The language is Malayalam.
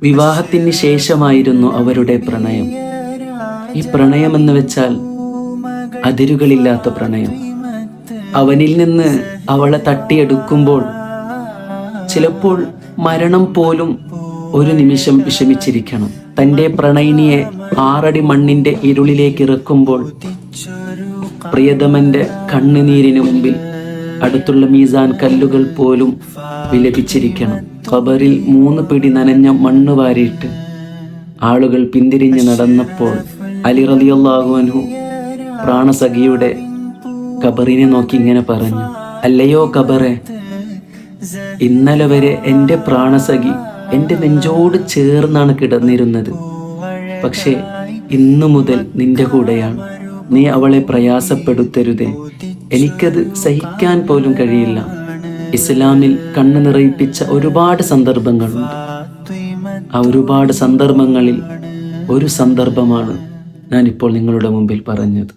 വിവാഹത്തിന് ശേഷമായിരുന്നു അവരുടെ പ്രണയം. ഈ പ്രണയമെന്ന് വെച്ചാൽ അതിരുകളില്ലാത്ത പ്രണയം. അവനിൽ നിന്ന് അവളെ തട്ടിയെടുക്കുമ്പോൾ ചിലപ്പോൾ മരണം പോലും ഒരു നിമിഷം വിഷമിച്ചിരിക്കണം. തൻ്റെ പ്രണയിനിയെ 6 അടി മണ്ണിൻ്റെ ഇരുളിലേക്ക് ഇറക്കുമ്പോൾ പ്രിയതമന്റെ കണ്ണുനീരിന് മുമ്പിൽ അടുത്തുള്ള മീസാൻ കല്ലുകൾ പോലും വിലപിച്ചിരിക്കണം. ഖബറിൽ 3 പിടി നനഞ്ഞ മണ്ണ് വാരിയിട്ട് ആളുകൾ പിന്തിരിഞ്ഞ് നടന്നപ്പോൾ അലി റളിയല്ലാഹു അൻഹു പ്രാണസഖിയുടെ ഖബറിനെ നോക്കി ഇങ്ങനെ പറഞ്ഞു, അല്ലയോ ഖബറെ, ഇന്നലെ വരെ എൻ്റെ പ്രാണസഖി എൻ്റെ നെഞ്ചോട് ചേർന്നാണ് കിടന്നിരുന്നത്. പക്ഷേ ഇന്നു മുതൽ നിന്റെ കൂടെയാണ്. നീ അവളെ പ്രയാസപ്പെടുത്തരുതേ, എനിക്കത് സഹിക്കാൻ പോലും കഴിയില്ല. ഇസ്ലാമിൽ കണ്ണ് നിറയിപ്പിച്ച ഒരുപാട് സന്ദർഭങ്ങളുണ്ട്. ആ ഒരുപാട് സന്ദർഭങ്ങളിൽ ഒരു സന്ദർഭമാണ് ഞാനിപ്പോൾ നിങ്ങളുടെ മുമ്പിൽ പറഞ്ഞത്.